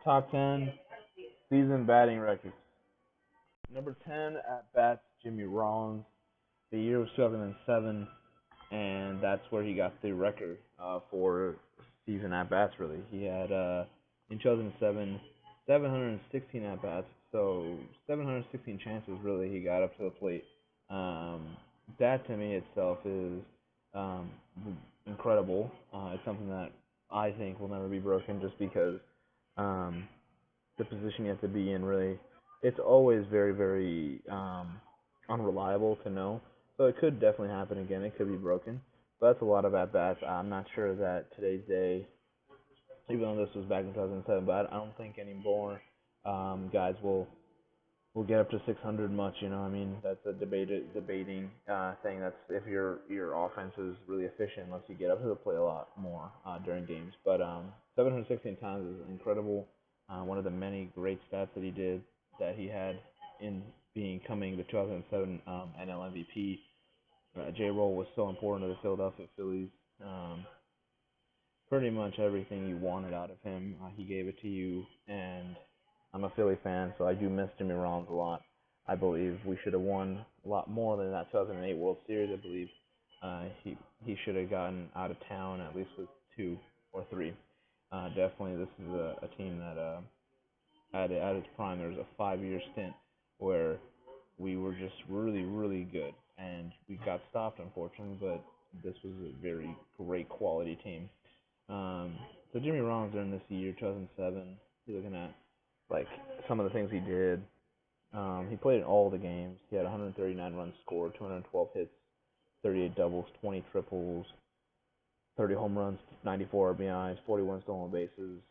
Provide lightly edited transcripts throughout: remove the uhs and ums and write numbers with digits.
Top 10 season batting records. Number 10 at bats, Jimmy Rollins. The year was 2007, and that's where he got the record for season at bats. Really, he had in 2007 716 at bats, so 716 chances really he got up to the plate. Um, that to me itself is um, incredible. It's something that I think will never be broken, just because um, the position you have to be in really, it's always very very unreliable to know. So it could definitely happen again. It could be broken, but that's a lot of at bats. I'm not sure that today's day, even though this was back in 2007, but I don't think any more guys will get up to 600 much. You know, I mean that's a debating thing. That's if your offense is really efficient, unless you get up to the plate a lot more during games. But 716 times is incredible. One of the many great stats that he had in becoming the 2007 NL MVP. J. Roll was so important to the Philadelphia Phillies. Um, Pretty much everything you wanted out of him, he gave it to you. And I'm a Philly fan, so I do miss Jimmy Rollins a lot. I believe we should have won a lot more than that 2008 World Series. I believe he should have gotten out of town at least with two or three. Definitely, this is a team that at its prime, there was a 5 year stint where we were just really, really good, and we got stopped unfortunately. But this was a very great quality team. Um, so Jimmy Rollins during this year, 2007, you're looking at like some of the things he did. He played in all the games. He had 139 runs scored, 212 hits, 38 doubles, 20 triples, 30 home runs, 94 RBIs, 41 stolen bases,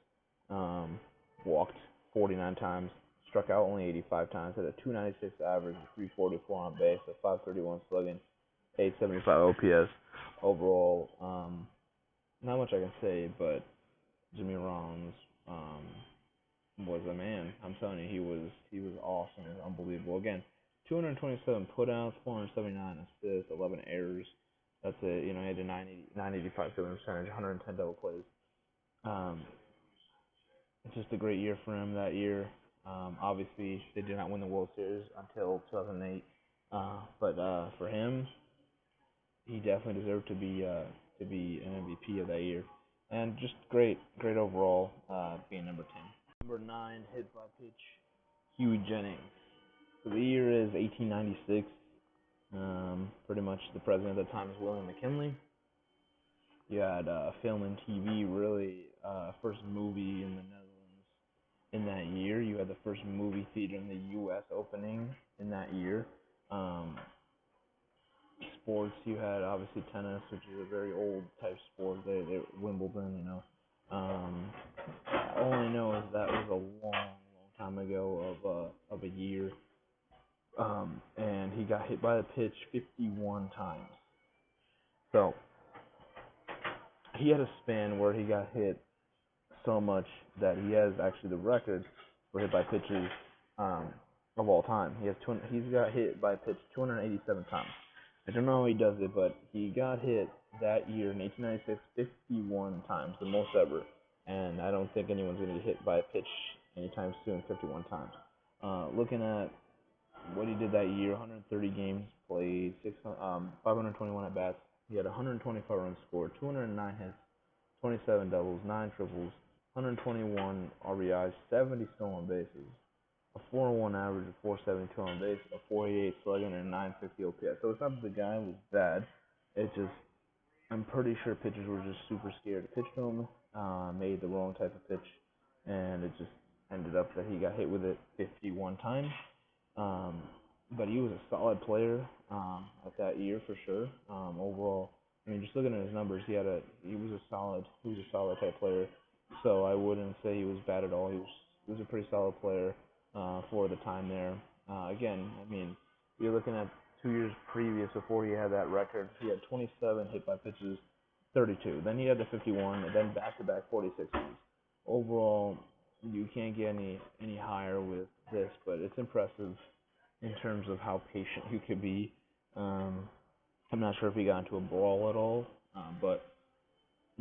um, walked 49 times, struck out only 85 times, had a 296 average, 344 on base, a 531 slugging, 875 OPS. Overall, not much I can say, but Jimmy Rollins was a man. I'm telling you, he was awesome. He was unbelievable. Again, 227 putouts, 479 assists, 11 errors. That's it. You know, he had a 985 fielding percentage, 110 double plays. Um, it's just a great year for him that year. Obviously, they did not win the World Series until 2008. But for him, he definitely deserved to be an MVP of that year, and just great overall, being number 10. Number 9, hit by pitch, Huey Jennings. So the year is 1896. Pretty much the president at the time is William McKinley. You had film and TV, really, first movie in the Netherlands in that year. You had the first movie theater in the U.S. opening in that year. Um, Sports, you had obviously tennis, which is a very old type sport. They Wimbledon, you know. Um, all I know is that was a long time ago of a year. And he got hit by the pitch 51 times. So he had a span where he got hit so much that he has actually the record for hit by pitches um, of all time. He's got hit by pitch 287 times. I don't know how he does it, but he got hit that year in 1896 51 times, the most ever. And I don't think anyone's going to get hit by a pitch anytime soon 51 times. Looking at what he did that year, 130 games played, 521 at bats. He had 125 runs scored, 209 hits, 27 doubles, 9 triples, 121 RBIs, 70 stolen bases, a 401 average of 472 on base, a 488 slugging, and a 960 OPS. So it's not that the guy was bad. It just, I'm pretty sure pitchers were just super scared to pitch to him, made the wrong type of pitch, and it just ended up that he got hit with it 51 times. Um, but he was a solid player at that year for sure. Overall, I mean, just looking at his numbers, he was a solid type player. So I wouldn't say he was bad at all. He was a pretty solid player for the time there. Again, I mean, you're looking at 2 years previous before he had that record. He had 27 hit by pitches, 32. Then he had the 51, and then back-to-back 46 runs. Overall, you can't get any higher with this, but it's impressive in terms of how patient he could be. I'm not sure if he got into a brawl at all, but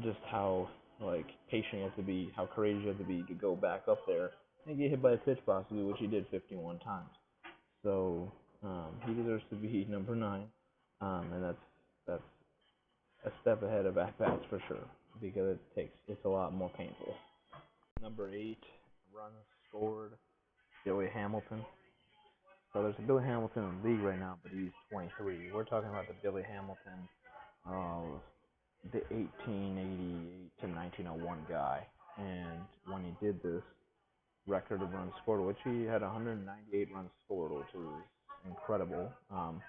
just how like patient you have to be, how courageous you have to be to go back up there and get hit by a pitch possibly, which he did 51 times. So he deserves to be number 9, and that's a step ahead of at bats for sure because it's a lot more painful. Number 8, runs scored, Billy Hamilton. So there's a Billy Hamilton in the league right now, but he's 23. We're talking about the Billy Hamilton of the 1888 to 1901 guy. And when he did this record of runs scored, which he had 198 runs scored, which is incredible. I'm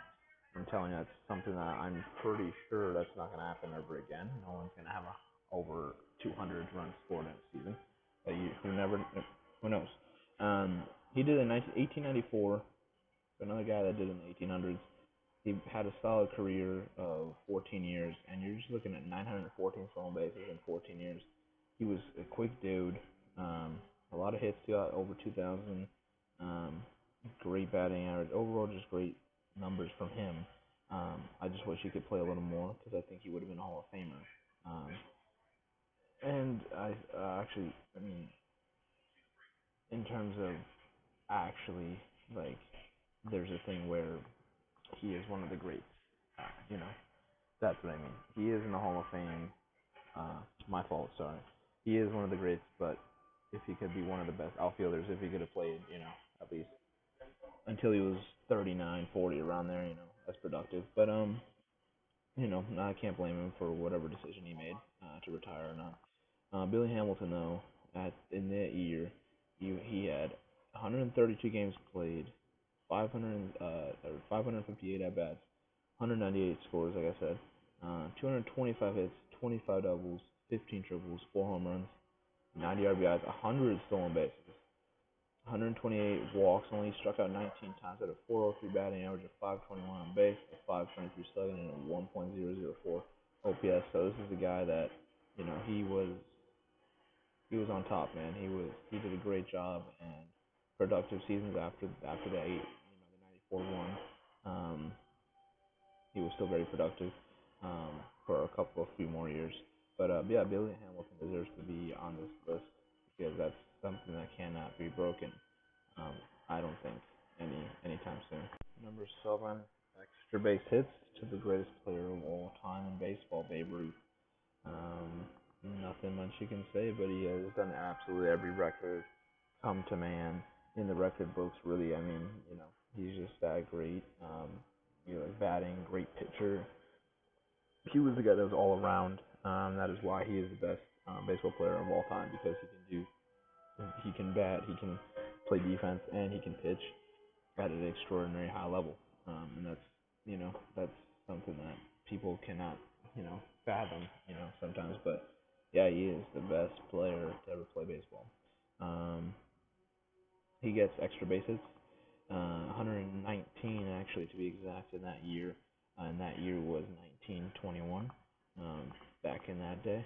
telling you, that's something that I'm pretty sure that's not going to happen ever again. No one's going to have over 200 runs scored in a season. But who knows? He did it in 1894. Another guy that did it in the 1800s. He had a solid career of 14 years, and you're just looking at 914 stolen bases in 14 years. He was a quick dude. A lot of hits, got over 2,000. Great batting average. Overall, just great numbers from him. I just wish he could play a little more because I think he would have been a Hall of Famer. And I actually, I mean, in terms of actually, like, there's a thing where he is one of the greats. You know, that's what I mean. He is in the Hall of Fame. My fault, sorry. He is one of the greats, but if he could be one of the best outfielders, if he could have played, at least until he was 39, 40, around there, that's productive. But I can't blame him for whatever decision he made to retire or not. Billy Hamilton, though, in that year, he had 132 games played, 558 at bats, 198 scores, like I said, 225 hits, 25 doubles, 15 triples, 4 home runs, 90 RBIs, 100 stolen bases, 128 walks, only struck out 19 times at a 403 batting average, of 521 on base, a 523 slugging, and a 1.004 OPS. So this is a guy that, he was on top, man. He did a great job and productive seasons after the '94 one. He was still very productive for a few more years. But yeah, Billy Hamilton deserves to be on this list because that's something that cannot be broken. Um, I don't think anytime soon. Number 7, extra base hits to the greatest player of all time in baseball, Babe Ruth. Nothing much you can say, but he has done absolutely every record come to man in the record books. Really, I mean, he's just that great. Batting, great pitcher. He was the guy that was all around. That is why he is the best baseball player of all time because he can bat, he can play defense, and he can pitch at an extraordinary high level. And that's something that people cannot, fathom, sometimes. But yeah, he is the best player to ever play baseball. Um, he gets extra base hits, 119 actually to be exact in that year. And that year was 1921. Back in that day,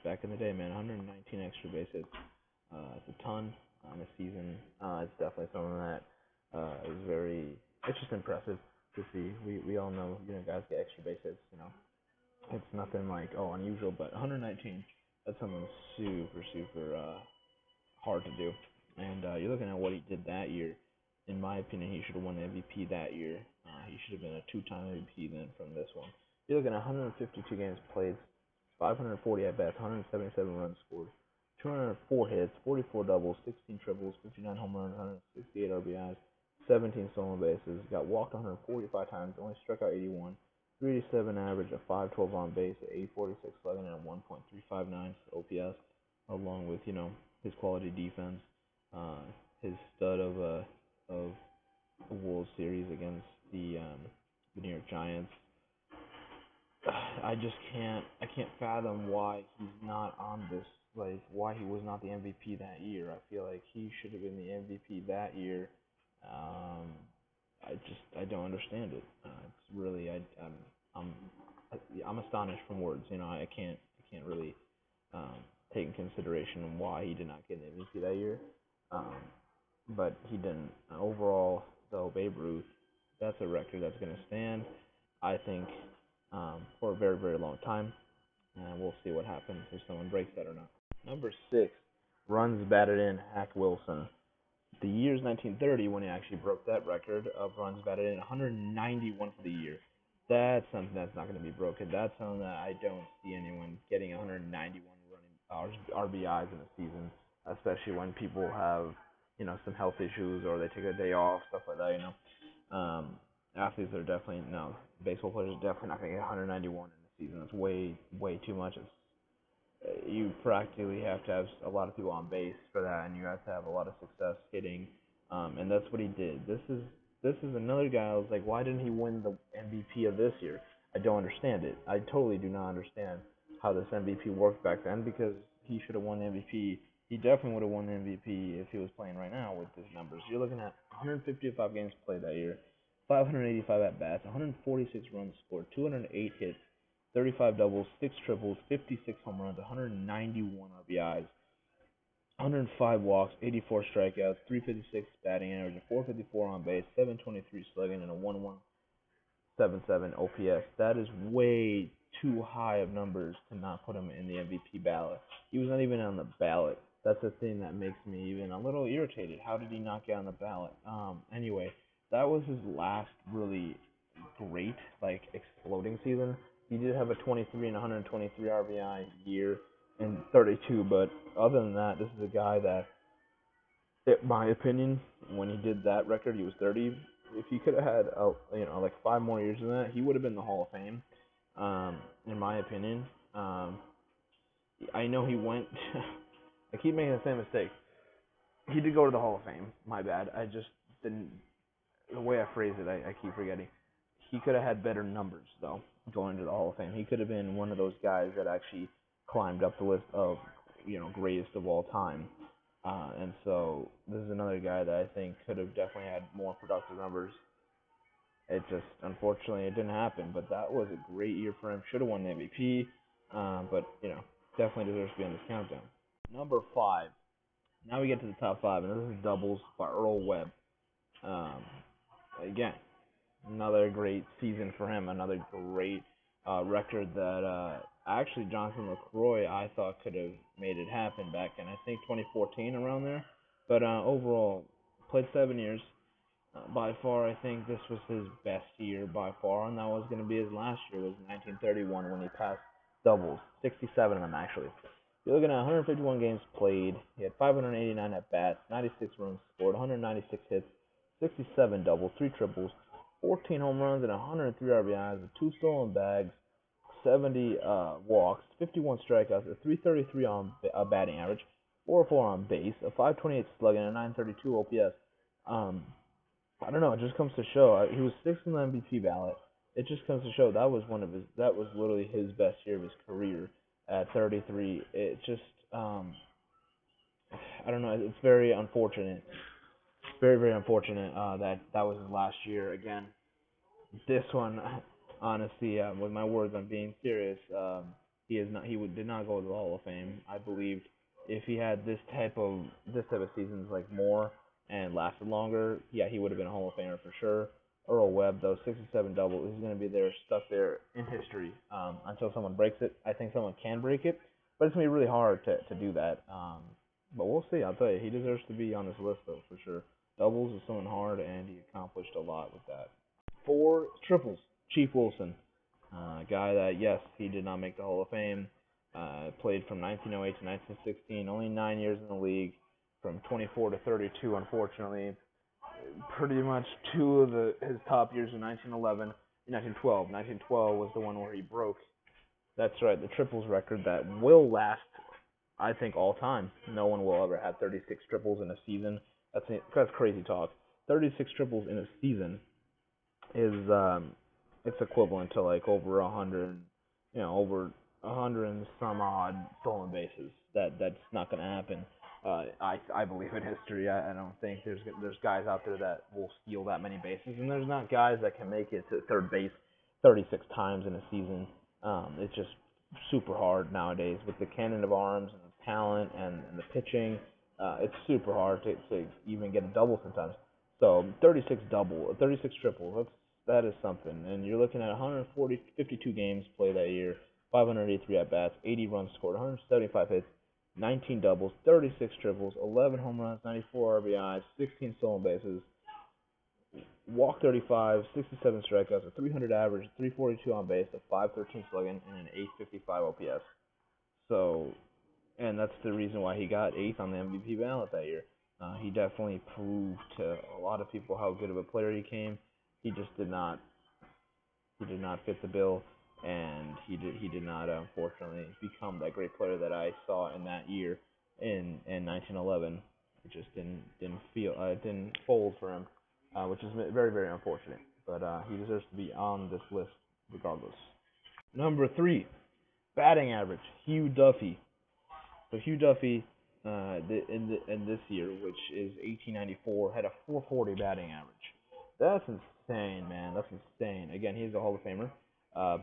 back in the day, man, 119 extra base hits. It's a ton on a season. It's definitely something that is very. It's just impressive to see. We all know, guys get extra base hits. It's nothing like unusual, but 119. That's something super hard to do. And you're looking at what he did that year. In my opinion, he should have won the MVP that year. He should have been a 2-time MVP then from this one. You're looking at 152 games played, 540 at bats, 177 runs scored, 204 hits, 44 doubles, 16 triples, 59 home runs, 168 RBIs, 17 stolen bases. Got walked 145 times, only struck out 81. 387 average, a 512 on base, a 846 slugging, and a 1.359 OPS, along with his quality defense, his stud of a World Series against the New York Giants. I can't fathom why he's not on this. Like, why he was not the MVP that year. I feel like he should have been the MVP that year. I don't understand it. It's really I'm astonished from words. I can't really take in consideration why he did not get an MVP that year. But he didn't. Overall, though, Babe Ruth, that's a record that's going to stand, I think, for a very, very long time. and we'll see what happens if someone breaks that or not. Number 6, runs batted in, Hack Wilson. The year is 1930 when he actually broke that record of runs batted in, 191 for the year. That's something that's not going to be broken. That's something that I don't see anyone getting 191 running RBIs in a season, especially when people have some health issues or they take a day off, stuff like that. Athletes are definitely no. Baseball players are definitely not going to get 191 in a season. That's way too much. You practically have to have a lot of people on base for that, and you have to have a lot of success hitting, and that's what he did. This is another guy. I was like, why didn't he win the MVP of this year? I don't understand it. I totally do not understand how this MVP worked back then because he should have won the MVP. He definitely would have won the MVP if he was playing right now with his numbers. You're looking at 155 games played that year, 585 at bats, 146 runs scored, 208 hits, 35 doubles, 6 triples, 56 home runs, 191 RBIs, 105 walks, 84 strikeouts, 356 batting average, 454 on base, 723 slugging, and a 1.177 OPS. That is way too high of numbers to not put him in the MVP ballot. He was not even on the ballot. That's the thing that makes me even a little irritated. How did he not get on the ballot? Anyway, that was his last really great, exploding season. He did have a 23 and 123 RBI year in 32, but other than that, this is a guy that, in my opinion, when he did that record, he was 30. If he could have had, 5 more years than that, he would have been in the Hall of Fame. In my opinion, I know he went. I keep making the same mistake. He did go to the Hall of Fame. My bad. I just didn't. The way I phrase it, I keep forgetting. He could have had better numbers though going to the Hall of Fame. He could have been one of those guys that actually climbed up the list of greatest of all time. And so this is another guy that I think could have definitely had more productive numbers. It just unfortunately it didn't happen. But that was a great year for him. Should have won the MVP. But definitely deserves to be on this countdown. Number 5. Now we get to the top 5, and this is doubles by Earl Webb. Um, Again, another great season for him. Another great record that actually Jonathan LaCroix I thought could have made it happen back in I think 2014 around there. But overall, played 7 years. By far, I think this was his best year by far, and that was going to be his last year. Was 1931 when he passed doubles, 67 of them actually. You're looking at 151 games played. He had 589 at bats, 96 runs scored, 196 hits, 67 doubles, 3 triples, 14 home runs, and 103 RBIs, with 2 stolen bags, 70 walks, 51 strikeouts, a 333 on batting average, 404 on base, a 528 slugging, and a 932 OPS. I don't know. It just comes to show he was sixth in the MVP ballot. It just comes to show that was literally his best year of his career at 33. It just I don't know. It's very unfortunate, very unfortunate that was his last year. Again, this one, honestly, with my words, I'm being serious. Did not go to the Hall of Fame. I believed if he had this type of seasons like more and lasted longer, yeah, he would have been a Hall of Famer for sure. Earl Webb, though, 67 double, he's going to be there, stuck there in history until someone breaks it. I think someone can break it, but it's going to be really hard to do that. But we'll see. I'll tell you, he deserves to be on this list, though, for sure. Doubles is something hard, and he accomplished a lot with that. 4 triples. Chief Wilson, a guy that, yes, he did not make the Hall of Fame. Played from 1908 to 1916, only 9 years in the league, from 24 to 32, unfortunately. Pretty much two of his top years in 1911 and 1912. 1912 was the one where he broke. That's right, the triples record that will last, I think, all time. No one will ever have 36 triples in a season. That's crazy talk. 36 triples in a season is it's equivalent to like over 100, over 100 and some odd stolen bases. That's not going to happen. I believe in history. I don't think there's guys out there that will steal that many bases, and there's not guys that can make it to third base 36 times in a season. It's just super hard nowadays with the cannon of arms and the talent and the pitching. It's super hard to even get a double sometimes. So 36 triple. That is something. And you're looking at 52 games played that year, 583 at bats, 80 runs scored, 175 hits, 19 doubles, 36 triples, 11 home runs, 94 RBIs, 16 stolen bases, walk 35, 67 strikeouts, a 300 average, 342 on base, a 513 slugging, and an 855 OPS. So, and that's the reason why he got eighth on the MVP ballot that year. He definitely proved to a lot of people how good of a player he came. He just did not fit the bill, and he did not unfortunately become that great player that I saw in that year in 1911. It just didn't fold for him, which is very very unfortunate. But he deserves to be on this list regardless. Number 3, batting average, Hugh Duffy. So Hugh Duffy, in this year, which is 1894, had a 440 batting average. That's insane, man. That's insane. Again, he's a Hall of Famer,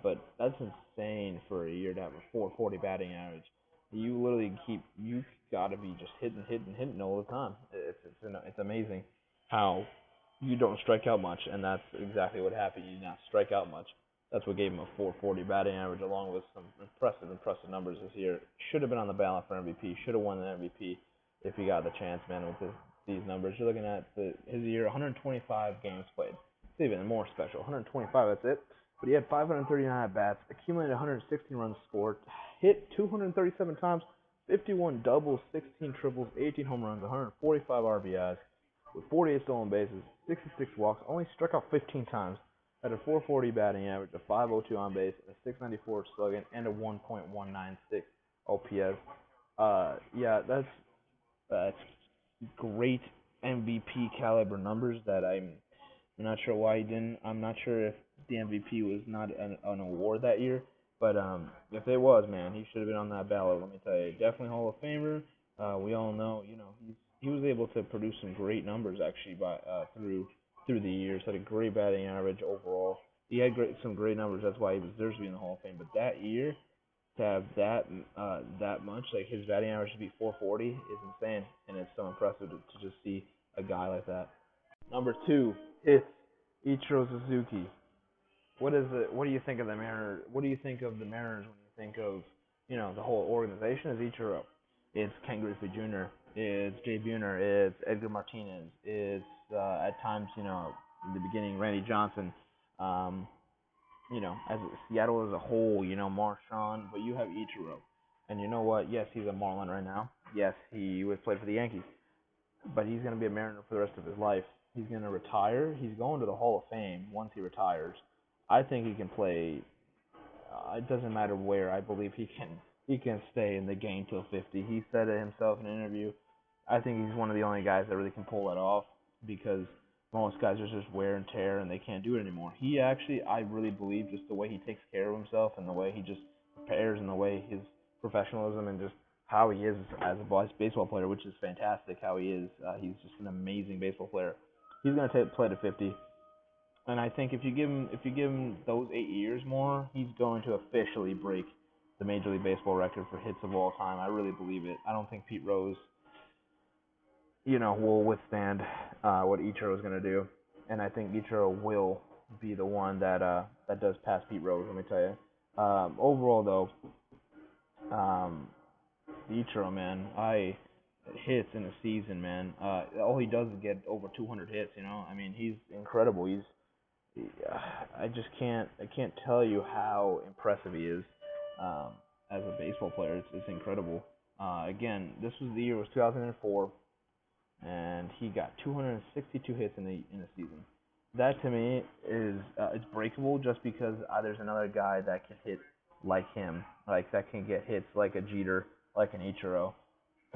but that's insane for a year to have a 440 batting average. You literally you gotta be just hitting all the time. It's amazing how you don't strike out much, and that's exactly what happened. You did not strike out much. That's what gave him a 440 batting average, along with some impressive numbers this year. Should have been on the ballot for MVP. Should have won the MVP if he got the chance, man. With these numbers, you're looking at his year: 125 games played. It's even more special. 125, that's it. But he had 539 at bats, accumulated 116 runs scored, hit 237 times, 51 doubles, 16 triples, 18 home runs, 145 RBIs, with 48 stolen bases, 66 walks, only struck out 15 times. Had a 440 batting average, a 502 on base, a 694 slugging, and a 1.196 OPS. Yeah, that's great MVP caliber numbers that I'm not sure why he didn't. I'm not sure if the MVP was not an award that year, but if it was, man, he should have been on that ballot. Let me tell you, definitely Hall of Famer. We all know, he was able to produce some great numbers actually through the years. Had a great batting average overall. He had some great numbers. That's why he deserves to be in the Hall of Fame. But that year, to have that much, like his batting average to be 440 is insane, and it's so impressive to just see a guy like that. Number 2, hits, Ichiro Suzuki. What do you think of the Mariners? What do you think of the Mariners when you think of the whole organization? Is Ichiro? It's Ken Griffey Jr. It's Jay Buhner. It's Edgar Martinez. It's at times in the beginning Randy Johnson. As Seattle as a whole, Marchand, but you have Ichiro, and you know what? Yes, he's a Marlin right now. Yes, he would play for the Yankees, but he's going to be a Mariner for the rest of his life. He's going to retire. He's going to the Hall of Fame once he retires. I think he can play. It doesn't matter where. I believe he can stay in the game till 50. He said it himself in an interview. I think he's one of the only guys that really can pull that off because most guys are just wear and tear and they can't do it anymore. He actually, I really believe, just the way he takes care of himself and the way he just prepares and the way his professionalism and just how he is as a baseball player, which is fantastic. How he is, he's just an amazing baseball player. He's gonna play to 50, and I think if you give him those 8 years more, he's going to officially break the Major League Baseball record for hits of all time. I really believe it. I don't think Pete Rose, will withstand what Ichiro is going to do, and I think Ichiro will be the one that does pass Pete Rose. Let me tell you. Overall, though, Ichiro, man, hits in a season, man. All he does is get over 200 hits. I mean, he's incredible. I just can't tell you how impressive he is as a baseball player. It's incredible. Again, this was 2004, and he got 262 hits in the season. That to me is it's breakable just because there's another guy that can hit like him, like that can get hits like a Jeter, like an Ichiro.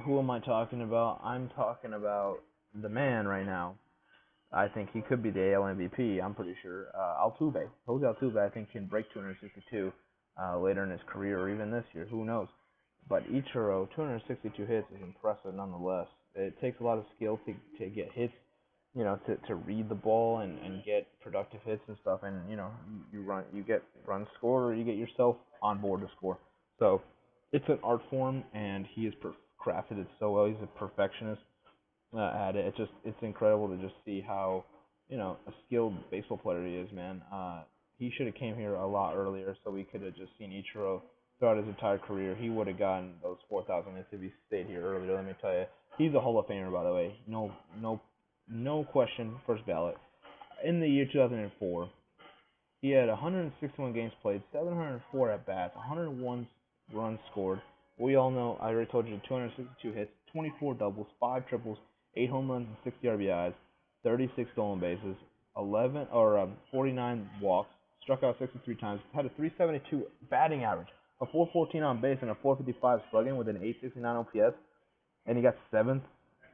Who am I talking about? I'm talking about the man right now. I think he could be the AL MVP. I'm pretty sure. Altuve, Jose Altuve, I think can break 262 later in his career or even this year. Who knows? But Ichiro, 262 hits is impressive nonetheless. It takes a lot of skill to get hits, to read the ball and get productive hits and stuff. And you get runs scored or you get yourself on board to score. So it's an art form, and he has crafted it so well. He's a perfectionist at it. It's incredible to just see how a skilled baseball player he is, man. He should have came here a lot earlier, so we could have just seen Ichiro throughout his entire career, he would have gotten those 4,000 hits if he stayed here earlier. Let me tell you, he's a Hall of Famer, by the way. No question. First ballot. In the year 2004, he had 161 games played, 704 at bats, 101 runs scored. We all know. I already told you 262 hits, 24 doubles, 5 triples, 8 home runs, and 60 RBIs, 36 stolen bases, 49 walks, struck out 63 times, had a 372 batting average, a 414 on base, and a 455 slugging with an 869 OPS, and he got 7th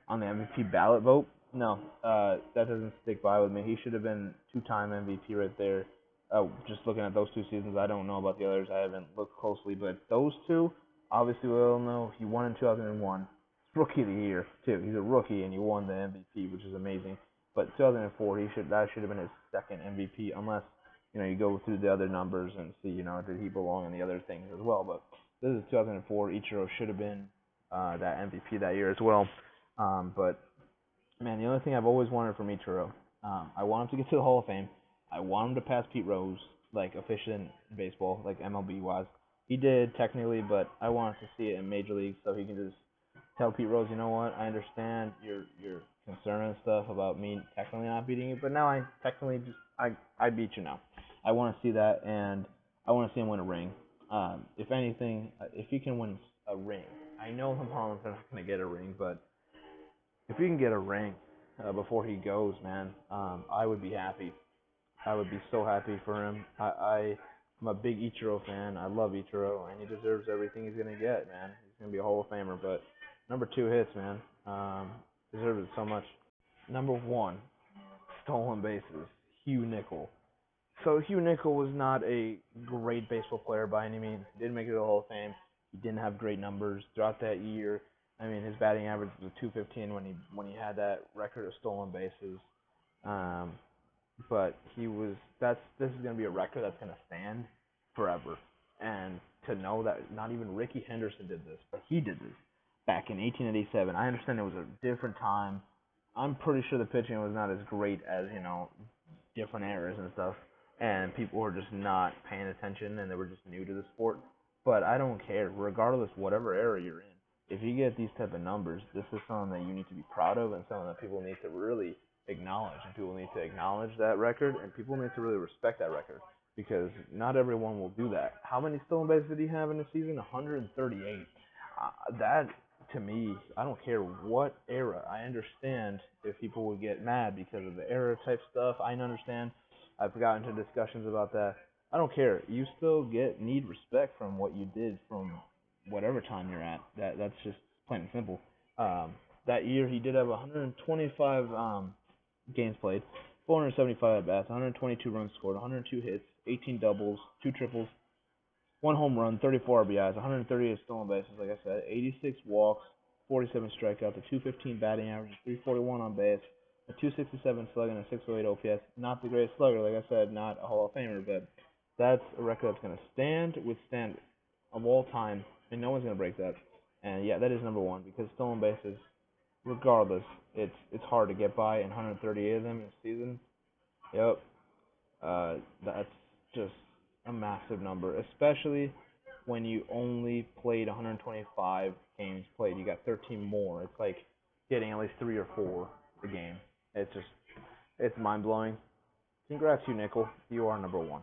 on the MVP ballot vote. No, that doesn't stick by with me. He should have been 2-time MVP right there. Just looking at those 2 seasons, I don't know about the others. I haven't looked closely, but those 2, obviously we all know he won in 2001. Rookie of the year too. He's a rookie and he won the MVP, which is amazing. But 2004, that should have been his second MVP, unless you go through the other numbers and see did he belong in the other things as well. But this is 2004. Ichiro should have been that MVP that year as well. But man, the only thing I've always wanted from Ichiro, I want him to get to the Hall of Fame. I want him to pass Pete Rose, like official in baseball, like MLB wise. He did technically, but I want to see it in Major League so he can just tell Pete Rose, you know what, I understand your concern and stuff about me technically not beating you, but now I technically I beat you now. I want to see that, and I want to see him win a ring. If anything, if he can win a ring, I know the Marlins are not going to get a ring, but if he can get a ring before he goes, man, I would be happy. I would be so happy for him. I'm a big Ichiro fan. I love Ichiro, and he deserves everything he's gonna get, man. He's gonna be a Hall of Famer. But number 2 hits, man, deserves it so much. Number 1, stolen bases. Hugh Nickel. So Hugh Nickel was not a great baseball player by any means. He didn't make it to the Hall of Fame. He didn't have great numbers throughout that year. I mean, his batting average was 215 when he had that record of stolen bases. But this is gonna be a record that's gonna stand forever. And to know that not even Ricky Henderson did this, but he did this back in 1887. I understand it was a different time. I'm pretty sure the pitching was not as great as different eras and stuff, and people were just not paying attention and they were just new to the sport. But I don't care, regardless whatever era you're in. If you get these type of numbers, this is something that you need to be proud of and something that people need to really acknowledge. And people need to acknowledge that record, and people need to really respect that record because not everyone will do that. How many stolen bases did he have in the season? 138. That to me, I don't care what era. I understand if people would get mad because of the era type stuff. I understand. I've gotten into discussions about that. I don't care. You still need respect from what you did from whatever time you're at. That's just plain and simple. That year he did have 125 games played, 475 at bats, 122 runs scored, 102 hits, 18 doubles, 2 triples, 1 home run, 34 RBIs, 138 stolen bases, like I said, 86 walks, 47 strikeouts, a 215 batting average, 341 on base, a 267 slug, and a 608 OPS. Not the greatest slugger, like I said, not a Hall of Famer, but that's a record that's going to withstand of all time, and no one's going to break that. And yeah, that is number 1 because stolen bases, regardless, it's hard to get by, and 138 of them in a season. Yep, that's just a massive number, especially when you only played 125 games played. You got 13 more. It's like getting at least 3 or 4 a game. It's mind blowing. Congrats, Hugh Nickel. You are number 1.